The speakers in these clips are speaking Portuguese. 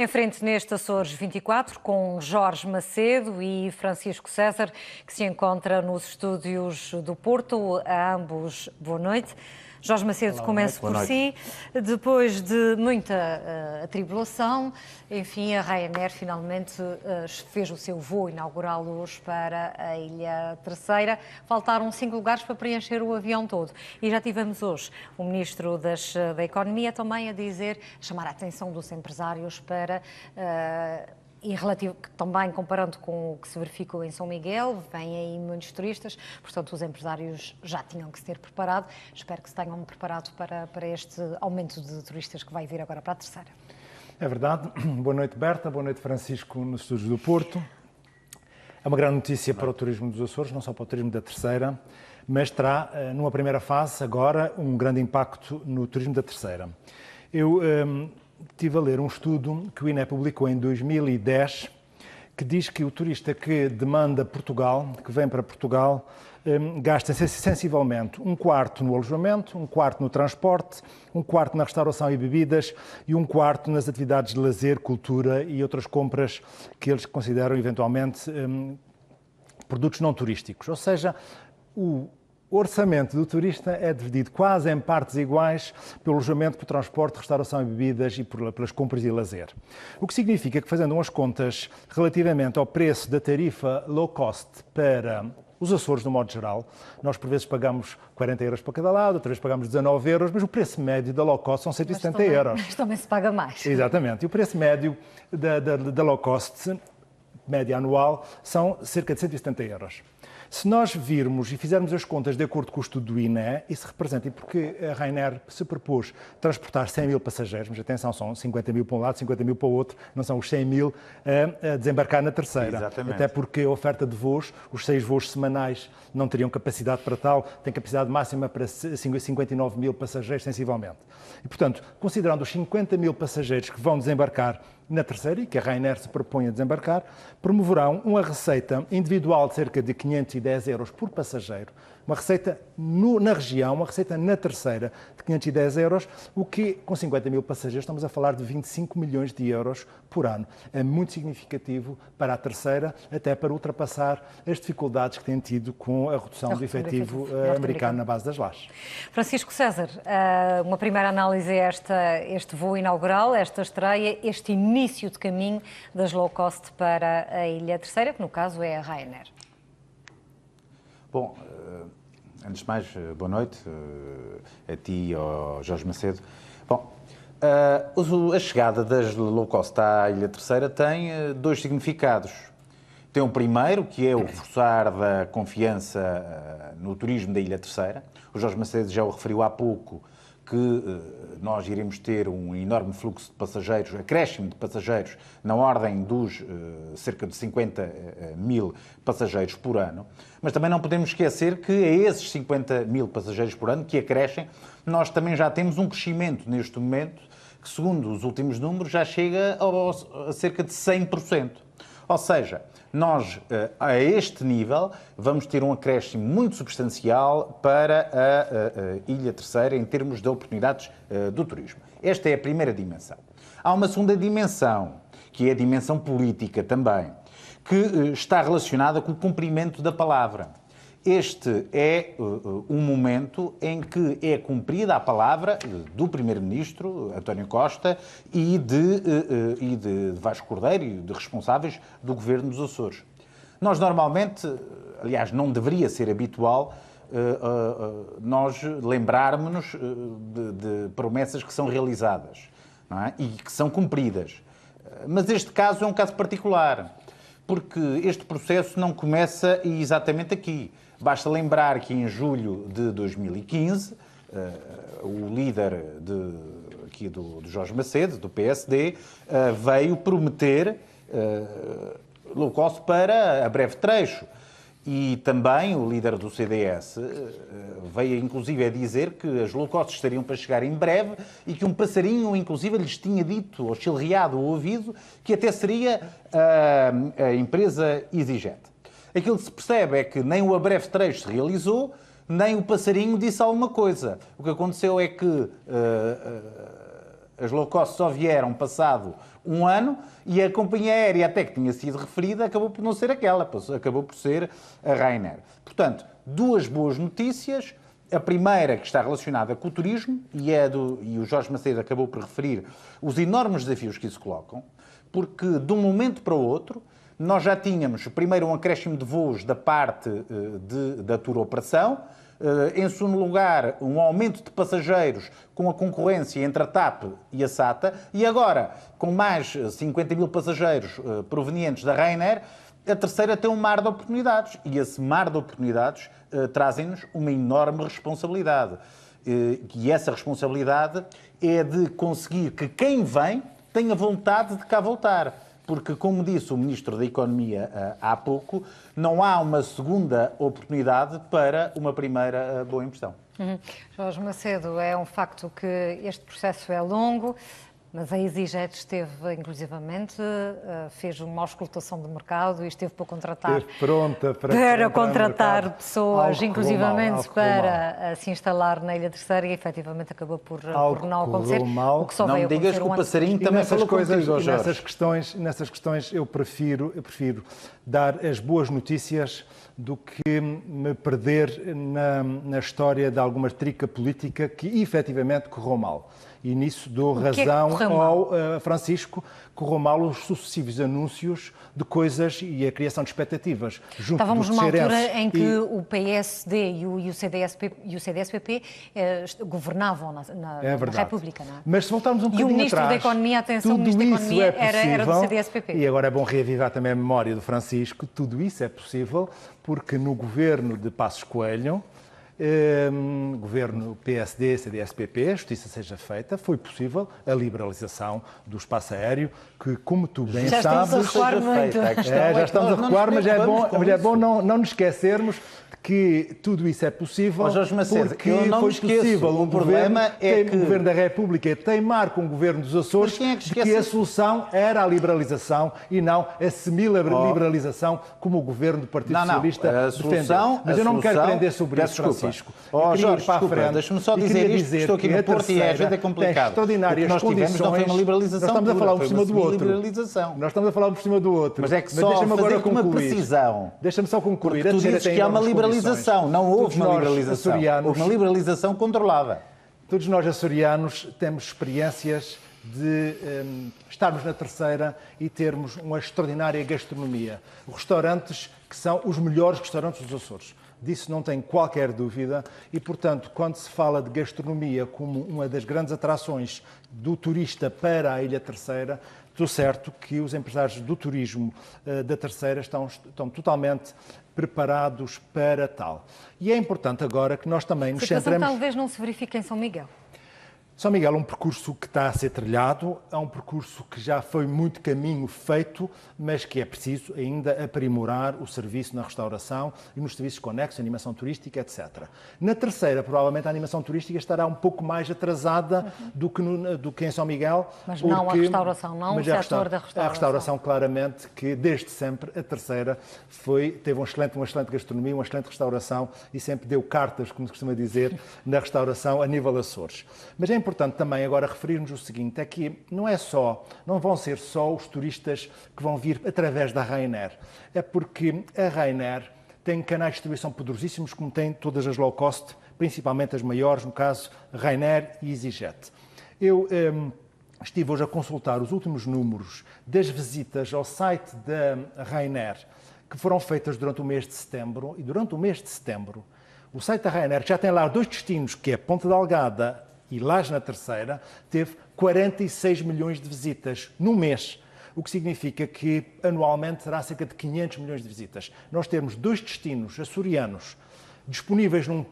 Em frente neste Açores 24, com Jorge Macedo e Francisco César, que se encontra nos estúdios do Porto. A ambos, boa noite. Jorge Macedo, Olá, comece por si. Depois de muita atribulação, enfim, a Ryanair finalmente fez o seu voo inaugural hoje para a Ilha Terceira. Faltaram 5 lugares para preencher o avião todo. E já tivemos hoje o Ministro da Economia também a dizer, chamar a atenção dos empresários para... E relativo, também comparando com o que se verificou em São Miguel, vêm aí muitos turistas, portanto os empresários já tinham que se ter preparado. Espero que se tenham preparado para este aumento de turistas que vai vir agora para a Terceira. É verdade. Boa noite, Berta. Boa noite, Francisco, nos estúdios do Porto. É uma grande notícia para o turismo dos Açores, não só para o turismo da Terceira, mas terá, numa primeira fase, agora, um grande impacto no turismo da Terceira. Eu estive a ler um estudo que o INE publicou em 2010, que diz que o turista que demanda Portugal, que vem para Portugal, gasta sensivelmente 1/4 no alojamento, 1/4 no transporte, 1/4 na restauração e bebidas e 1/4 nas atividades de lazer, cultura e outras compras que eles consideram eventualmente produtos não turísticos. Ou seja, o orçamento do turista é dividido quase em partes iguais pelo alojamento, pelo transporte, restauração e bebidas e pelas compras e lazer. O que significa que, fazendo umas contas relativamente ao preço da tarifa low cost para os Açores, de modo geral, nós por vezes pagamos 40 euros para cada lado, outra vez pagamos 19 euros, mas o preço médio da low cost são 170 euros. Mas também se paga mais. Exatamente. E o preço médio da low cost, média anual, são cerca de 170 euros. Se nós virmos e fizermos as contas de acordo com o estudo do INE, isso representa, e porque a Ryanair se propôs transportar 100 mil passageiros, mas atenção, são 50 mil para um lado, 50 mil para o outro, não são os 100 mil a desembarcar na Terceira. Exatamente. Até porque a oferta de voos, os 6 voos semanais, não teriam capacidade para tal, tem capacidade máxima para 59 mil passageiros, sensivelmente. E, portanto, considerando os 50 mil passageiros que vão desembarcar na Terceira, e que a Ryanair se propõe a desembarcar, promoverão uma receita individual de cerca de 510 euros por passageiro, uma receita na região, uma receita na Terceira de 510 euros, o que, com 50 mil passageiros, estamos a falar de 25 milhões de euros por ano. É muito significativo para a Terceira, até para ultrapassar as dificuldades que tem tido com a redução do efetivo americano na base das lajes. Francisco César, uma primeira análise a este voo inaugural, esta estreia, este início de caminho das low cost para a Ilha Terceira, que no caso é a Ryanair. Bom, antes de mais, boa noite a ti e ao Jorge Macedo. Bom, a chegada das low cost à Ilha Terceira tem 2 significados. Tem o primeiro, que é o reforçar da confiança no turismo da Ilha Terceira. O Jorge Macedo já o referiu há pouco, que nós iremos ter um enorme fluxo de passageiros, acréscimo de passageiros, na ordem dos cerca de 50 mil passageiros por ano. Mas também não podemos esquecer que a esses 50 mil passageiros por ano que acrescem, nós também já temos um crescimento neste momento, que segundo os últimos números já chega a cerca de 100%. Ou seja, nós, a este nível, vamos ter um acréscimo muito substancial para a Ilha Terceira em termos de oportunidades do turismo. Esta é a primeira dimensão. Há uma segunda dimensão, que é a dimensão política também, que está relacionada com o cumprimento da palavra. Este é um momento em que é cumprida a palavra do Primeiro-Ministro, António Costa, e de Vasco Cordeiro, e de responsáveis do Governo dos Açores. Nós normalmente, aliás, não deveria ser habitual, nós lembrarmos-nos de promessas que são realizadas, não é? E que são cumpridas. Mas este caso é um caso particular, porque este processo não começa exatamente aqui. Basta lembrar que em julho de 2015, o líder aqui do Jorge Macedo, do PSD, veio prometer low cost para a breve trecho. E também o líder do CDS veio inclusive a dizer que as low cost estariam para chegar em breve e que um passarinho inclusive lhes tinha dito, ou chilreado ao ouvido, que até seria a empresa EasyJet. Aquilo que se percebe é que nem o a breve trecho se realizou, nem o passarinho disse alguma coisa. O que aconteceu é que As low cost só vieram passado um ano e a companhia aérea, até que tinha sido referida, acabou por não ser aquela, acabou por ser a Ryanair. Portanto, duas boas notícias. A primeira, que está relacionada com o turismo, e o Jorge Macedo acabou por referir os enormes desafios que isso colocam, porque de um momento para o outro, nós já tínhamos, primeiro, um acréscimo de voos da parte da tour operação, em segundo lugar, um aumento de passageiros com a concorrência entre a TAP e a SATA, e agora, com mais 50 mil passageiros provenientes da Ryanair, a terceira tem um mar de oportunidades. E esse mar de oportunidades trazem-nos uma enorme responsabilidade. E essa responsabilidade é de conseguir que quem vem tenha vontade de cá voltar. Porque, como disse o Ministro da Economia há pouco, não há uma segunda oportunidade para uma primeira boa impressão. Jorge Macedo, é um facto que este processo é longo, mas a EasyJet esteve, inclusivamente, fez uma auscultação de mercado e esteve para contratar, esteve pronta para contratar pessoas, inclusivamente para se instalar na Ilha Terceira, e efetivamente acabou por não acontecer. O que só não veio me digas que o passarinho também falou contigo, Jorge. Nessas questões eu prefiro dar as boas notícias do que me perder na história de alguma trica política que efetivamente correu mal. E nisso dou razão ao Francisco, correu mal os sucessivos anúncios de coisas e a criação de expectativas junto Estávamos dos numa terceirenses. altura em que o PSD e o CDS-PP governavam na República, não é? Mas se voltarmos um bocadinho E o Ministro atrás, da Economia, atenção, o Ministro da Economia era do CDS-PP. E agora é bom reavivar também a memória do Francisco, tudo isso é possível porque no governo de Passos Coelho, governo PSD, CDS-PP, a justiça seja feita, foi possível a liberalização do espaço aéreo, que, como tu bem já sabes... Já estamos a recuar muito. Já estamos a recuar, mas é bom não nos esquecermos que tudo isso é possível, Jorge Macedo, porque eu não foi me esqueço. possível O problema é que o Governo da República teimar com o Governo dos Açores de que a solução era a liberalização e não a semi-liberalização como o Governo do Partido Socialista defendeu. Mas eu não me quero prender sobre isso, Francisco. Jorge, deixa-me só dizer isto, que estou aqui no Porto e às vezes é complicado. Extraordinárias nós tivemos não foi uma liberalização. Nós estamos a falar por cima do outro. Nós estamos a falar por cima do outro. Mas é que só fazer uma precisão. Deixa-me só concluir. Tu dizes que há uma liberalização. Não houve uma liberalização. Houve uma liberalização controlada. Todos nós açorianos temos experiências de estarmos na Terceira e termos uma extraordinária gastronomia. Restaurantes que são os melhores restaurantes dos Açores. Disso não tenho qualquer dúvida e, portanto, quando se fala de gastronomia como uma das grandes atrações do turista para a Ilha Terceira, estou certo que os empresários do turismo da Terceira estão totalmente preparados para tal. E é importante agora que nós também nos centremos... talvez não se verifique em São Miguel. São Miguel é um percurso que está a ser trilhado, é um percurso que já foi muito caminho feito, mas que é preciso ainda aprimorar o serviço na restauração e nos serviços conexos, animação turística, etc. Na Terceira, provavelmente, a animação turística estará um pouco mais atrasada do que em São Miguel. Mas não a restauração, não o setor da restauração. A restauração, claramente, que desde sempre a Terceira teve uma excelente gastronomia, uma excelente restauração e sempre deu cartas, como se costuma dizer, na restauração a nível Açores. Mas é importante também agora referirmos o seguinte, é que não vão ser só os turistas que vão vir através da Ryanair, é porque a Ryanair tem canais de distribuição poderosíssimos, como tem todas as low cost, principalmente as maiores, no caso Ryanair e EasyJet. Eu estive hoje a consultar os últimos números das visitas ao site da Ryanair, que foram feitas durante o mês de setembro, e durante o mês de setembro, o site da Ryanair já tem lá 2 destinos, que é Ponta Delgada e Laje na Terceira, teve 46 milhões de visitas no mês, o que significa que anualmente terá cerca de 500 milhões de visitas. Nós temos 2 destinos açorianos disponíveis num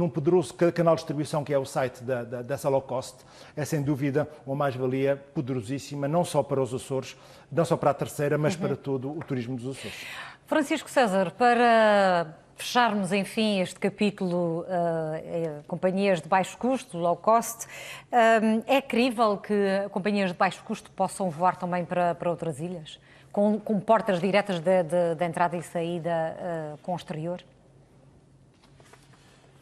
poderoso canal de distribuição que é o site dessa low cost, é sem dúvida uma mais-valia poderosíssima, não só para os Açores, não só para a Terceira, mas para todo o turismo dos Açores. Francisco César, para fecharmos, enfim, este capítulo companhias de baixo custo, low cost, é crível que companhias de baixo custo possam voar também para outras ilhas, com portas diretas de entrada e saída com o exterior?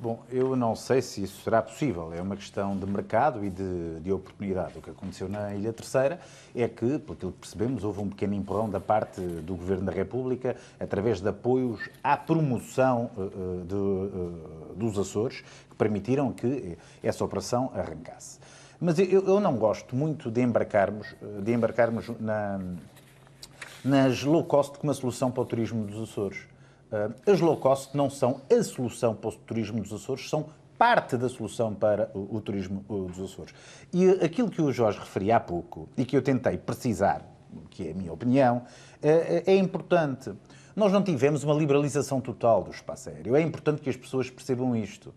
Bom, eu não sei se isso será possível. É uma questão de mercado e de oportunidade. O que aconteceu na Ilha Terceira é que, pelo que percebemos, houve um pequeno empurrão da parte do Governo da República através de apoios à promoção dos Açores, que permitiram que essa operação arrancasse. Mas eu não gosto muito de embarcarmos nas low cost como a solução para o turismo dos Açores. As low cost não são a solução para o turismo dos Açores, são parte da solução para o turismo dos Açores. E aquilo que o Jorge referia há pouco, e que eu tentei precisar, que é a minha opinião, é importante. Nós não tivemos uma liberalização total do espaço aéreo. É importante que as pessoas percebam isto.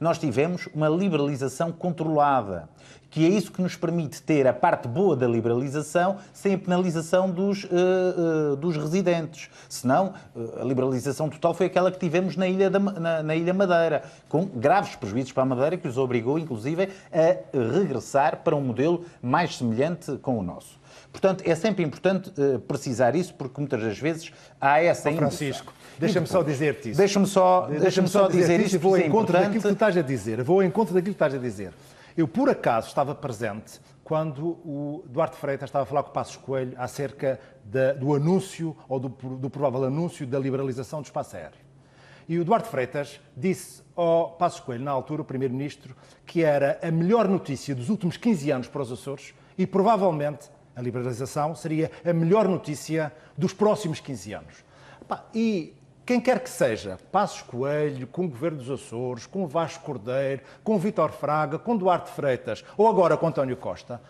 Nós tivemos uma liberalização controlada, que é isso que nos permite ter a parte boa da liberalização sem a penalização dos residentes. Senão, a liberalização total foi aquela que tivemos na Ilha Madeira, com graves prejuízos para a Madeira, que os obrigou, inclusive, a regressar para um modelo mais semelhante com o nosso. Portanto, é sempre importante precisar isso, porque muitas das vezes há essa indução. Francisco, deixa-me só dizer-te isso. Deixa-me só dizer isto, e vou é ao encontro importante. daquilo que tu estás a dizer. Vou ao encontro daquilo que estás a dizer. Eu, por acaso, estava presente quando o Duarte Freitas estava a falar com o Passos Coelho acerca do anúncio, ou do provável anúncio da liberalização do espaço aéreo. E o Duarte Freitas disse ao Passos Coelho, na altura, o Primeiro-Ministro, que era a melhor notícia dos últimos 15 anos para os Açores e, provavelmente, a liberalização seria a melhor notícia dos próximos 15 anos. E quem quer que seja, Passos Coelho, com o Governo dos Açores, com o Vasco Cordeiro, com o Vítor Fraga, com o Duarte Freitas ou agora com António Costa,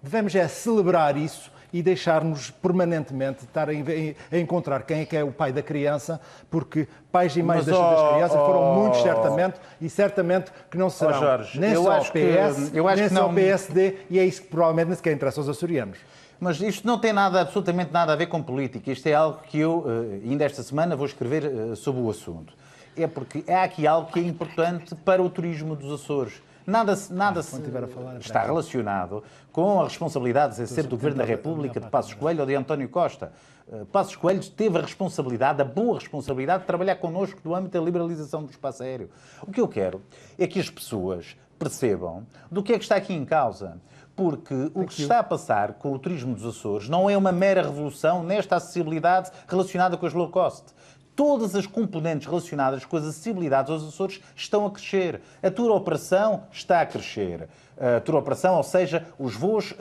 devemos celebrar isso e deixar-nos permanentemente estar a encontrar quem é que é o pai da criança, porque pais e mães das crianças foram muitos, certamente, e certamente que não serão Jorge, nem só o PS, nem só o PSD, e é isso que provavelmente nem sequer interessa aos açorianos. Mas isto não tem absolutamente nada a ver com política. Isto é algo que eu, ainda esta semana, vou escrever sobre o assunto. É porque há aqui algo que é importante para o turismo dos Açores. Nada está relacionado com a responsabilidade de ser do Governo da República, de Passos Coelho ou de António Costa. Passos Coelho teve a boa responsabilidade de trabalhar connosco no âmbito da liberalização do espaço aéreo. O que eu quero é que as pessoas percebam do que é que está aqui em causa. Porque o que se está a passar com o turismo dos Açores não é uma mera revolução nesta acessibilidade relacionada com as low cost. Todas as componentes relacionadas com as acessibilidades aos Açores estão a crescer. A tour operação está a crescer. A tour operação, ou seja, os voos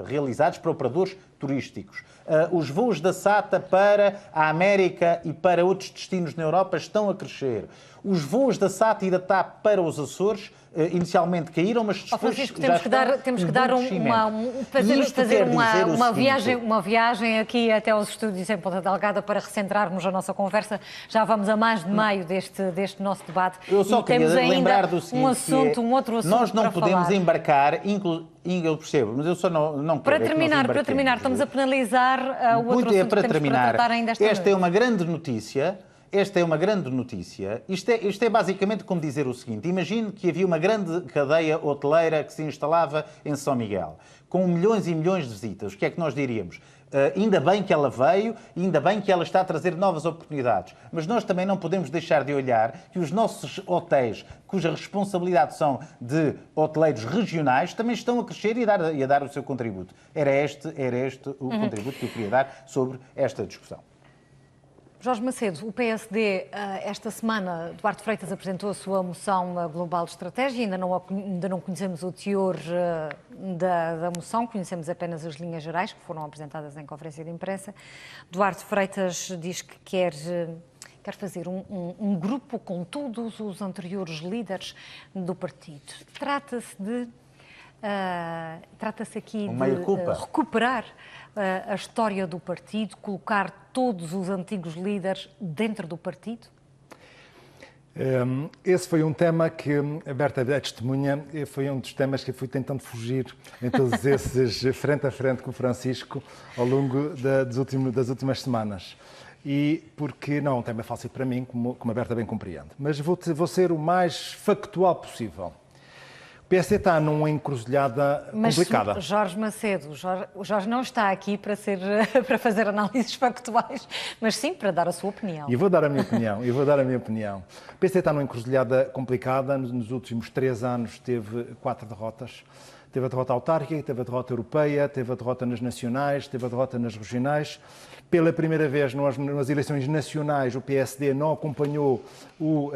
realizados para operadores turísticos. Os voos da SATA para a América e para outros destinos na Europa estão a crescer. Os voos da SATA e da TAP para os Açores inicialmente caíram, mas depois Francisco, temos que dar uma viagem aqui até aos estúdios em Ponta Delgada para recentrarmos a nossa conversa. Já vamos a mais de meio deste nosso debate. Eu só queria lembrar do seguinte, um outro assunto nós não podemos falar. Embarcar, eu percebo, mas eu só não quero. Para terminar, estamos a penalizar o outro assunto que temos para tratar ainda esta noite. Esta é uma grande notícia. Esta é uma grande notícia. Isto é basicamente como dizer o seguinte. Imagine que havia uma grande cadeia hoteleira que se instalava em São Miguel, com milhões e milhões de visitas. O que é que nós diríamos? Ainda bem que ela veio, ainda bem que ela está a trazer novas oportunidades. Mas nós também não podemos deixar de olhar que os nossos hotéis, cuja responsabilidade são de hoteleiros regionais, também estão a crescer e a dar o seu contributo. Era este o contributo que eu queria dar sobre esta discussão. Jorge Macedo, o PSD, esta semana, Duarte Freitas apresentou a sua moção global de estratégia, ainda não conhecemos o teor da moção, conhecemos apenas as linhas gerais que foram apresentadas em conferência de imprensa. Duarte Freitas diz que quer fazer um grupo com todos os anteriores líderes do partido. Trata-se aqui de recuperar a história do partido, colocar todos os antigos líderes dentro do partido? Esse foi um tema que a Berta é testemunha, foi um dos temas que eu fui tentando fugir em todos esses frente a frente com o Francisco ao longo das últimas semanas. E porque não é um tema fácil para mim, como a Berta bem compreende. Mas vou ser o mais factual possível. PSD está numa encruzilhada complicada. Mas Jorge Macedo, o Jorge não está aqui para fazer análises factuais, mas sim para dar a sua opinião. E vou dar a minha opinião, O PSD está numa encruzilhada complicada. Nos últimos 3 anos teve 4 derrotas. Teve a derrota autárquica, teve a derrota europeia, teve a derrota nas nacionais, teve a derrota nas regionais. Pela primeira vez nas eleições nacionais, o PSD não acompanhou o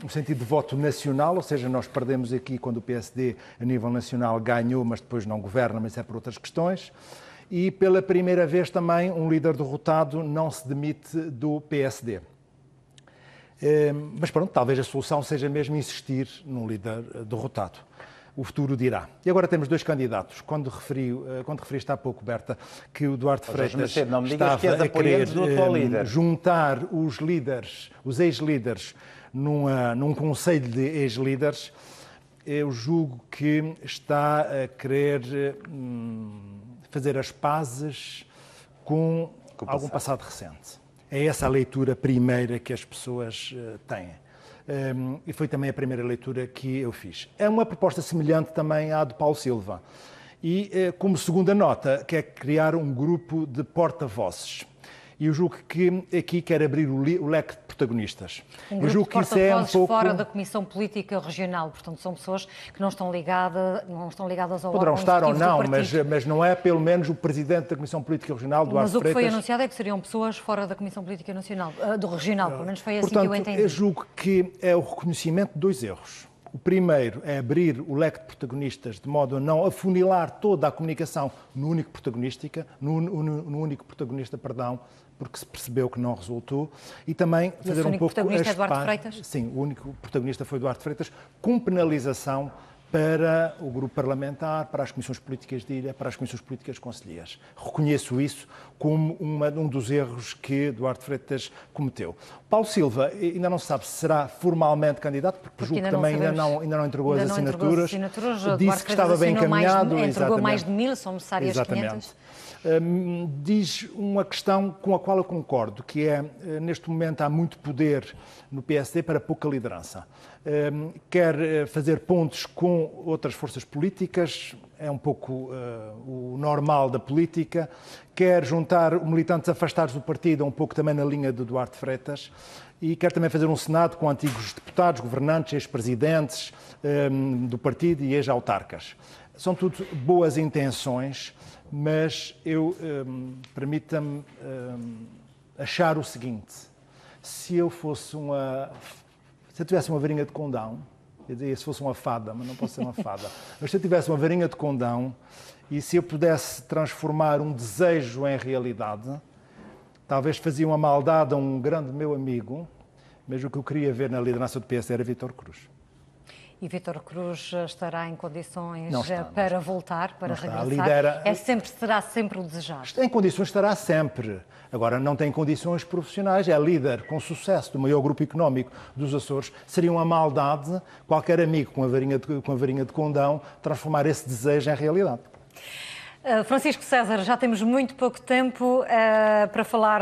sentido de voto nacional, ou seja, nós perdemos aqui quando o PSD, a nível nacional, ganhou, mas depois não governa, mas é por outras questões. E pela primeira vez também um líder derrotado não se demite do PSD. Mas pronto, talvez a solução seja mesmo insistir num líder derrotado. O futuro dirá. E agora temos 2 candidatos. Quando referiste há pouco, Berta, que o Duarte Freitas estava a querer juntar os líderes, os ex-líderes, num conselho de ex-líderes, eu julgo que está a querer fazer as pazes com algum passado recente. É essa a leitura primeira que as pessoas têm. E foi também a primeira leitura que eu fiz. É uma proposta semelhante também à de Paulo Silva. E, como segunda nota, quer criar um grupo de porta-vozes. E eu julgo que aqui quer abrir o leque de protagonistas. Um grupo de porta-vozes fora da Comissão Política Regional. Portanto, são pessoas que não estão ligadas ao Poderão estar ou não, mas não é pelo menos o Presidente da Comissão Política Regional, Duarte Freitas. Mas o que foi anunciado é que seriam pessoas fora da Comissão Política Nacional, do Regional, pelo menos foi assim Portanto, que eu entendi. Eu julgo que é o reconhecimento de 2 erros. O primeiro é abrir o leque de protagonistas de modo a não afunilar toda a comunicação no único protagonista, porque se percebeu que não resultou, e também fazer um pouco... O único protagonista é Duarte Freitas? Sim, o único protagonista foi Duarte Freitas, com penalização para o grupo parlamentar, para as comissões políticas de ilha, para as comissões políticas concelhias. Reconheço isso como um dos erros que Duarte Freitas cometeu. Paulo Silva ainda não se sabe se será formalmente candidato, porque julgo que também ainda não entregou as assinaturas. Disse que estava bem encaminhado. Entregou mais de 1000, são necessárias 500. Diz uma questão com a qual eu concordo, que é, neste momento há muito poder no PSD para pouca liderança. Quer fazer pontos com outras forças políticas, é um pouco o normal da política, quer juntar militantes afastados do partido, um pouco também na linha de Duarte Freitas, e quer também fazer um Senado com antigos deputados, governantes, ex-presidentes do partido e ex-autarcas. São tudo boas intenções, mas permita-me achar o seguinte: se eu tivesse uma varinha de condão, eu dizia se fosse uma fada, mas não posso ser uma fada, mas se eu tivesse uma varinha de condão e se eu pudesse transformar um desejo em realidade, talvez fazia uma maldade a um grande meu amigo, mas o que eu queria ver na liderança do PSD era Vítor Cruz. E Vítor Cruz estará em condições para voltar, para regressar? Será sempre o desejado? Em condições estará sempre. Agora, não tem condições profissionais. É líder com sucesso do maior grupo económico dos Açores. Seria uma maldade qualquer amigo com a varinha de condão transformar esse desejo em realidade. Francisco César, já temos muito pouco tempo para falar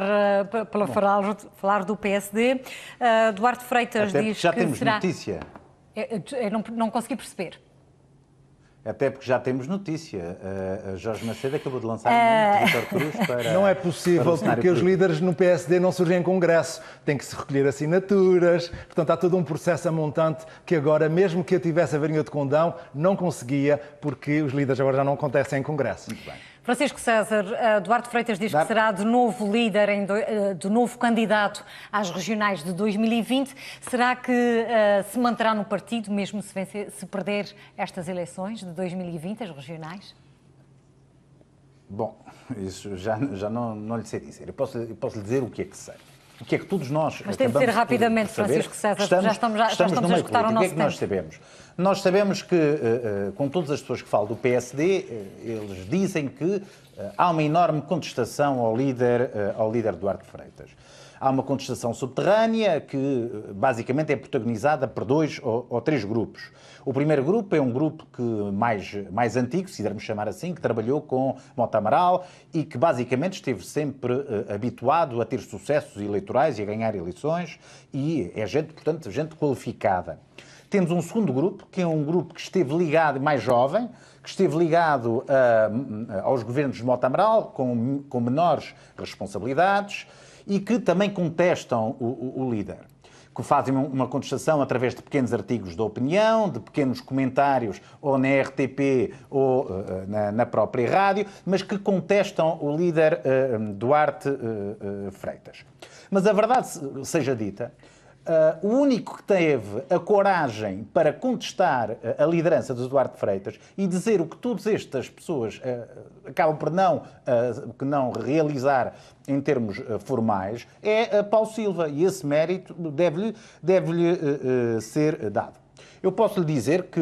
do PSD. Duarte Freitas diz que já temos será... notícia. Eu não consegui perceber. Até porque já temos notícia. Jorge Macedo acabou de lançar o Vítor Cruz para... Não é possível, porque os líderes no PSD não surgem em congresso. Tem que se recolher assinaturas. Portanto, há todo um processo a montante que agora, mesmo que eu tivesse a varinha de condão, não conseguia, porque os líderes agora já não acontecem em congresso. Muito bem. Francisco César, Duarte Freitas diz que será de novo líder, de novo candidato às regionais de 2020. Será que se manterá no partido, mesmo se perder estas eleições de 2020, as regionais? Bom, isso já não lhe sei dizer. Eu posso lhe dizer o que é que sei. O que é que todos nós... Mas tem de ser rapidamente, Francisco César, já estamos a esgotar o nosso tempo. O que é que nós sabemos? Nós sabemos que, com todas as pessoas que falam do PSD, eles dizem que há uma enorme contestação ao líder Duarte Freitas. Há uma contestação subterrânea que, basicamente, é protagonizada por 2 ou 3 grupos. O primeiro grupo é um grupo mais antigo, se quisermos chamar assim, que trabalhou com Mota Amaral e que, basicamente, esteve sempre habituado a ter sucessos eleitorais e a ganhar eleições, e é gente, portanto, gente qualificada. Temos um segundo grupo, que é um grupo que esteve ligado, mais jovem, que esteve ligado aos governos de Mota Amaral, com menores responsabilidades, e que também contestam o líder, que fazem uma contestação através de pequenos artigos de opinião, de pequenos comentários, ou na RTP ou na própria rádio, mas que contestam o líder Duarte Freitas. Mas a verdade seja dita, o único que teve a coragem para contestar a liderança de Duarte Freitas e dizer o que todas estas pessoas acabam por não realizar em termos formais é Paulo Silva. E esse mérito deve-lhe ser dado. Eu posso lhe dizer que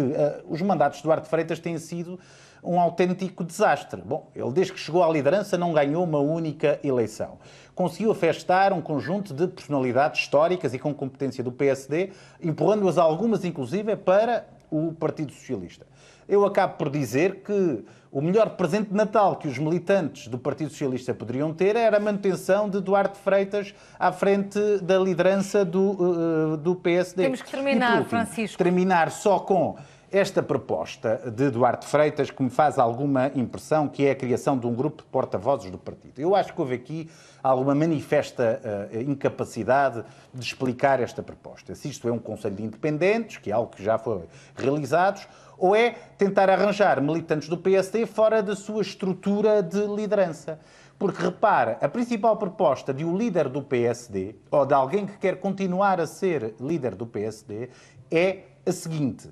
os mandatos de Duarte Freitas têm sido um autêntico desastre. Bom, ele desde que chegou à liderança não ganhou uma única eleição. Conseguiu afastar um conjunto de personalidades históricas e com competência do PSD, empurrando-as algumas, inclusive, para o Partido Socialista. Eu acabo por dizer que o melhor presente de Natal que os militantes do Partido Socialista poderiam ter era a manutenção de Duarte Freitas à frente da liderança do PSD. Temos que terminar, e, por último, Francisco. Terminar só com esta proposta de Duarte Freitas, que me faz alguma impressão, que é a criação de um grupo de porta-vozes do partido. Eu acho que houve aqui alguma manifesta incapacidade de explicar esta proposta. Se isto é um conselho de independentes, que é algo que já foi realizado, ou é tentar arranjar militantes do PSD fora da sua estrutura de liderança. Porque, repara, a principal proposta de um líder do PSD, ou de alguém que quer continuar a ser líder do PSD, é a seguinte: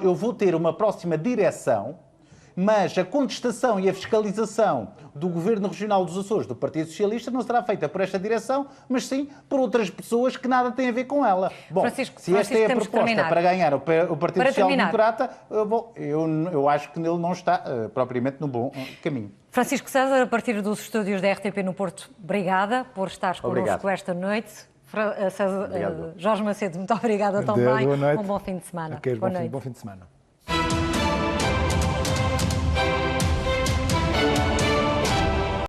eu vou ter uma próxima direção, mas a contestação e a fiscalização do Governo Regional dos Açores, do Partido Socialista, não será feita por esta direção, mas sim por outras pessoas que nada têm a ver com ela. Bom, se esta é a proposta para ganhar o Partido Social Democrata, eu acho que ele não está propriamente no bom caminho. Francisco César, a partir dos estúdios da RTP no Porto, obrigada por estares connosco esta noite. Jorge Macedo, muito obrigada também. Boa noite. Um bom fim de semana. Bom fim de semana.